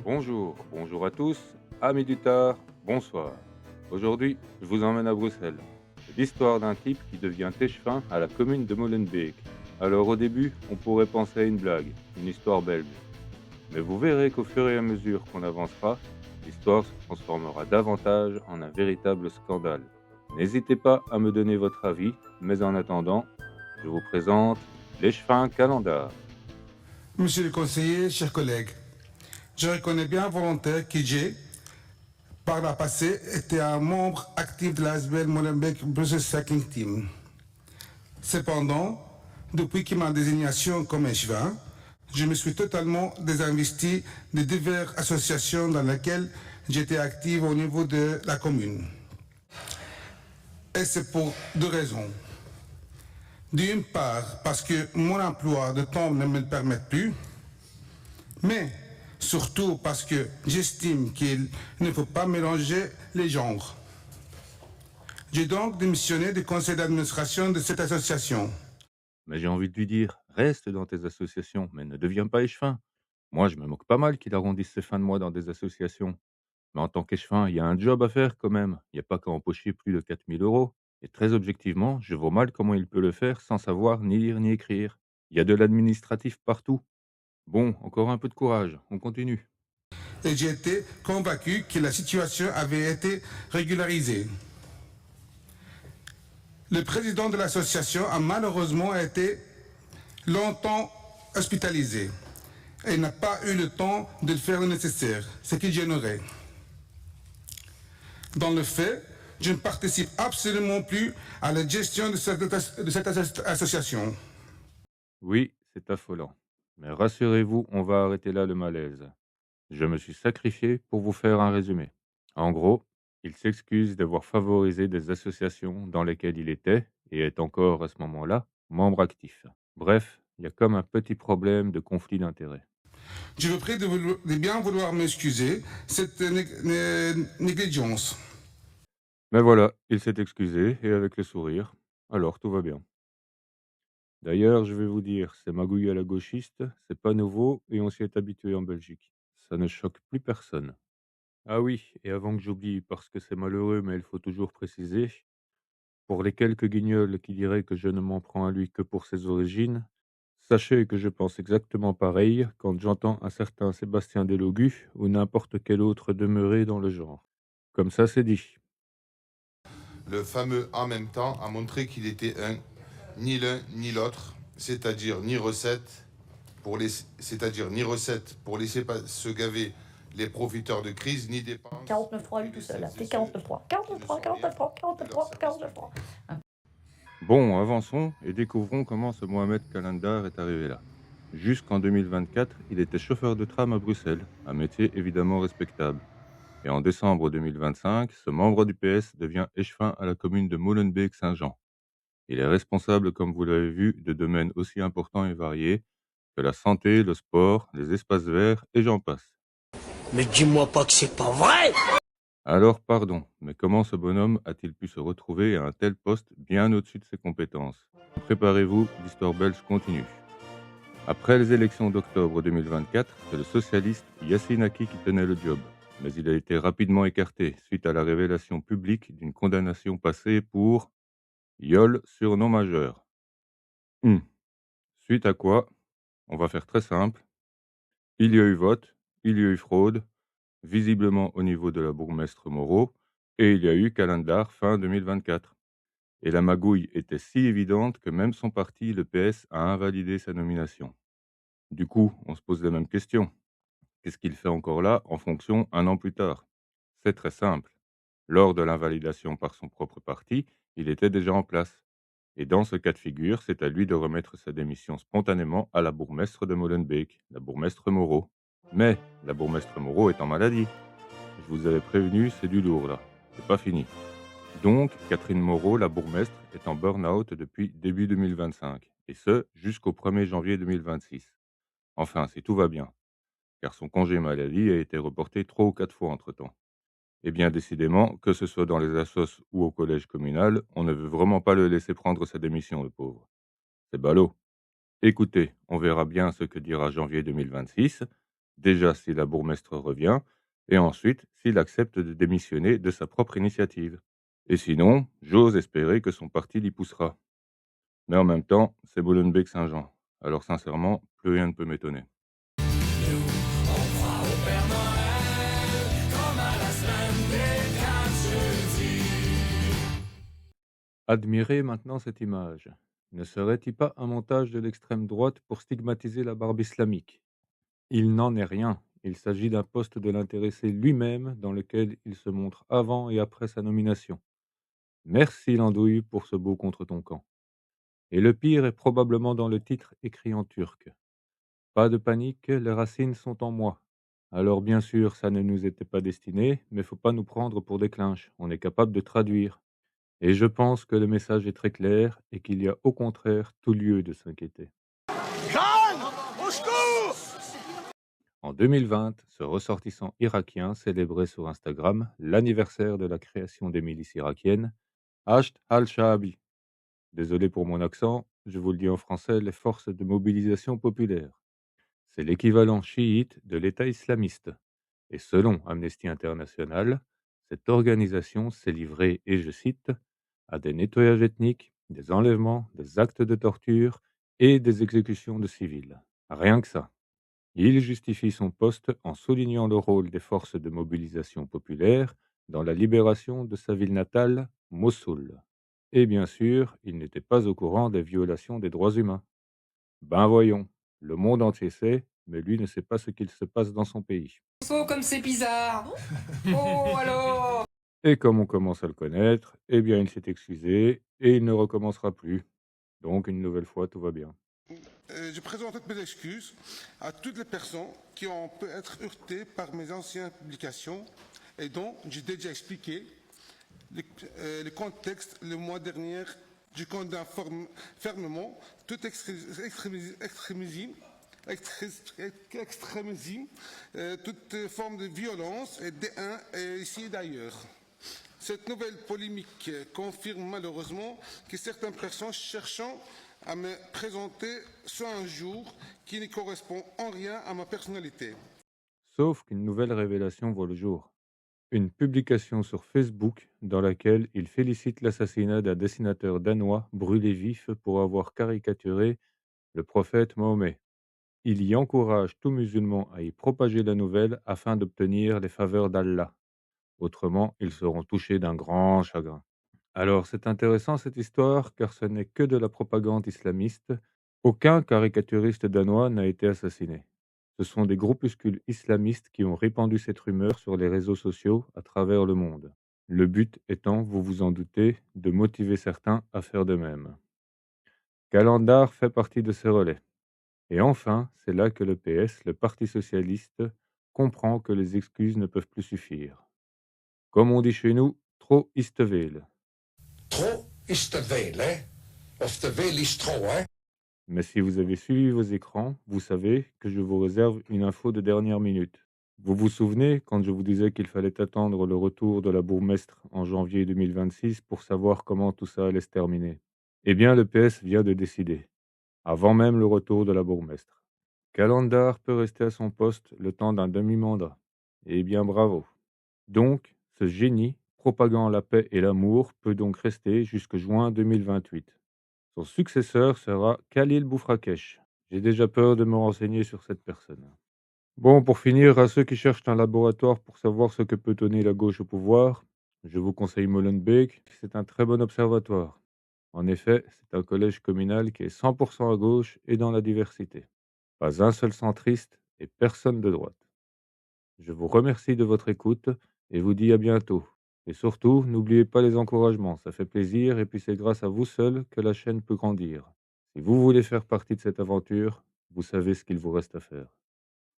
Bonjour à tous, amis du tard, bonsoir. Aujourd'hui, je vous emmène à Bruxelles. C'est l'histoire d'un type qui devient échevin à la commune de Molenbeek. Alors au début, on pourrait penser à une blague, une histoire belge. Mais vous verrez qu'au fur et à mesure qu'on avancera, l'histoire se transformera davantage en un véritable scandale. N'hésitez pas à me donner votre avis, mais en attendant, je vous présente l'échevin Calendar. Monsieur le conseiller, chers collègues, je reconnais bien volontaire que j'ai, par la passé, été un membre actif de l'ASBL Molenbeek Brussels Cycling Team. Cependant, depuis que ma désignation comme échevin, je me suis totalement désinvesti de diverses associations dans lesquelles j'étais active au niveau de la commune. Et c'est pour deux raisons. D'une part, parce que mon emploi de temps ne me le permet plus, mais surtout parce que j'estime qu'il ne faut pas mélanger les genres. J'ai donc démissionné du conseil d'administration de cette association. Mais j'ai envie de lui dire, reste dans tes associations, mais ne deviens pas échevin. Moi, je me moque pas mal qu'il arrondisse ses fins de mois dans des associations. Mais en tant qu'échevin, il y a un job à faire quand même. Il n'y a pas qu'à empocher plus de 4 000 euros. Et très objectivement, je vois mal comment il peut le faire sans savoir ni lire ni écrire. Il y a de l'administratif partout. Bon, encore un peu de courage, on continue. Et j'ai été convaincu que la situation avait été régularisée. Le président de l'association a malheureusement été longtemps hospitalisé et n'a pas eu le temps de faire le nécessaire, ce que j'ignorais. Dans le fait, je ne participe absolument plus à la gestion de cette association. Oui, c'est affolant. Mais rassurez-vous, on va arrêter là le malaise. Je me suis sacrifié pour vous faire un résumé. En gros, il s'excuse d'avoir favorisé des associations dans lesquelles il était, et est encore à ce moment-là, membre actif. Bref, il y a comme un petit problème de conflit d'intérêts. Je vous prie de bien vouloir m'excuser cette négligence. Mais voilà, il s'est excusé, et avec le sourire, alors tout va bien. D'ailleurs, je vais vous dire, ces magouilles à la gauchiste, c'est pas nouveau, et on s'y est habitué en Belgique. Ça ne choque plus personne. Ah oui, et avant que j'oublie, parce que c'est malheureux, mais il faut toujours préciser, pour les quelques guignols qui diraient que je ne m'en prends à lui que pour ses origines, sachez que je pense exactement pareil quand j'entends un certain Sébastien Delogu ou n'importe quel autre demeuré dans le genre. Comme ça, c'est dit. Le fameux en même temps a montré qu'il était ni l'un ni l'autre, c'est-à-dire ni recette pour laisser se gaver les profiteurs de crise, ni dépenses 49 pour francs lui que tout les seul. celles Là. et C'est ceux 49 francs. qui 49 ne francs, sont 49 rien francs, de 49 leur francs, service 49 public. francs. Bon, avançons et découvrons comment ce Mohamed Kalendar est arrivé là. Jusqu'en 2024, il était chauffeur de tram à Bruxelles, un métier évidemment respectable. Et en décembre 2025, ce membre du PS devient échevin à la commune de Molenbeek-Saint-Jean. Il est responsable, comme vous l'avez vu, de domaines aussi importants et variés que la santé, le sport, les espaces verts et j'en passe. Mais dis-moi pas que c'est pas vrai! Alors pardon, mais comment ce bonhomme a-t-il pu se retrouver à un tel poste bien au-dessus de ses compétences? Préparez-vous, l'histoire belge continue. Après les élections d'octobre 2024, c'est le socialiste Yassine Aki qui tenait le job. Mais il a été rapidement écarté suite à la révélation publique d'une condamnation passée pour viol sur non majeur. Hmm. Suite à quoi, on va faire très simple, il y a eu vote, il y a eu fraude, visiblement au niveau de la bourgmestre Moreau, et il y a eu calendar fin 2024. Et la magouille était si évidente que même son parti, le PS, a invalidé sa nomination. Du coup, on se pose la même question. Qu'est-ce qu'il fait encore là en fonction un an plus tard? C'est très simple. Lors de l'invalidation par son propre parti, il était déjà en place. Et dans ce cas de figure, c'est à lui de remettre sa démission spontanément à la bourgmestre de Molenbeek, la bourgmestre Moreau. Mais la bourgmestre Moreau est en maladie. Je vous avais prévenu, c'est du lourd là. C'est pas fini. Donc, Catherine Moreau, la bourgmestre, est en burn-out depuis début 2025, et ce, jusqu'au 1er janvier 2026. Enfin, si tout va bien, car son congé maladie a été reporté 3 ou 4 fois entre-temps. Et bien décidément, que ce soit dans les assos ou au collège communal, on ne veut vraiment pas le laisser prendre sa démission, le pauvre. C'est ballot. Écoutez, on verra bien ce que dira janvier 2026, Déjà si la bourgmestre revient, et ensuite s'il accepte de démissionner de sa propre initiative. Et sinon, j'ose espérer que son parti l'y poussera. Mais en même temps, c'est Molenbeek-Saint-Jean. Alors sincèrement, plus rien ne peut m'étonner. Admirez maintenant cette image. Ne serait-il pas un montage de l'extrême droite pour stigmatiser la barbe islamique? Il n'en est rien. Il s'agit d'un poste de l'intéressé lui-même dans lequel il se montre avant et après sa nomination. Merci l'andouille pour ce beau contre ton camp. Et le pire est probablement dans le titre écrit en turc. Pas de panique, les racines sont en moi. Alors bien sûr, ça ne nous était pas destiné, mais faut pas nous prendre pour des clinches. On est capable de traduire. Et je pense que le message est très clair et qu'il y a au contraire tout lieu de s'inquiéter. En 2020, ce ressortissant irakien célébrait sur Instagram l'anniversaire de la création des milices irakiennes, Hasht al-Shaabi. Désolé pour mon accent, je vous le dis en français, les forces de mobilisation populaire. C'est l'équivalent chiite de l'État islamiste. Et selon Amnesty International, cette organisation s'est livrée, et je cite, à des nettoyages ethniques, des enlèvements, des actes de torture et des exécutions de civils. Rien que ça. Il justifie son poste en soulignant le rôle des forces de mobilisation populaire dans la libération de sa ville natale, Mossoul. Et bien sûr, il n'était pas au courant des violations des droits humains. Ben voyons, le monde entier sait, mais lui ne sait pas ce qu'il se passe dans son pays. Oh, comme c'est bizarre! Oh, alors! Et comme on commence à le connaître, eh bien il s'est excusé et il ne recommencera plus. Donc une nouvelle fois, tout va bien. Je présente toutes mes excuses à toutes les personnes qui ont pu être heurtées par mes anciennes publications et dont j'ai déjà expliqué le contexte le mois dernier. Je condamne fermement tout extrémisme, toute forme de violence et de haine ici et d'ailleurs. Cette nouvelle polémique confirme malheureusement que certaines personnes cherchant à me présenter sur un jour qui ne correspond en rien à ma personnalité. Sauf qu'une nouvelle révélation voit le jour. Une publication sur Facebook dans laquelle il félicite l'assassinat d'un dessinateur danois brûlé vif pour avoir caricaturé le prophète Mahomet. Il y encourage tout musulman à y propager la nouvelle afin d'obtenir les faveurs d'Allah. Autrement, ils seront touchés d'un grand chagrin. Alors, c'est intéressant cette histoire car ce n'est que de la propagande islamiste. Aucun caricaturiste danois n'a été assassiné. Ce sont des groupuscules islamistes qui ont répandu cette rumeur sur les réseaux sociaux à travers le monde. Le but étant, vous vous en doutez, de motiver certains à faire de même. Calendar fait partie de ces relais. Et enfin, c'est là que le PS, le Parti socialiste, comprend que les excuses ne peuvent plus suffire. Comme on dit chez nous, trop is te veel. Trop is te veel, hè? Of te veel is trop, hè? Mais si vous avez suivi vos écrans, vous savez que je vous réserve une info de dernière minute. Vous vous souvenez quand je vous disais qu'il fallait attendre le retour de la bourgmestre en janvier 2026 pour savoir comment tout ça allait se terminer? Eh bien, le PS vient de décider, avant même le retour de la bourgmestre. Calendar peut rester à son poste le temps d'un demi-mandat. Eh bien, bravo. Donc, ce génie, propagant la paix et l'amour, peut donc rester jusque juin 2028. Son successeur sera Khalil Boufrakesh. J'ai déjà peur de me renseigner sur cette personne. Bon, pour finir, à ceux qui cherchent un laboratoire pour savoir ce que peut donner la gauche au pouvoir, je vous conseille Molenbeek, c'est un très bon observatoire. En effet, c'est un collège communal qui est 100% à gauche et dans la diversité. Pas un seul centriste et personne de droite. Je vous remercie de votre écoute et vous dis à bientôt. Et surtout, n'oubliez pas les encouragements, ça fait plaisir et puis c'est grâce à vous seul que la chaîne peut grandir. Si vous voulez faire partie de cette aventure, vous savez ce qu'il vous reste à faire.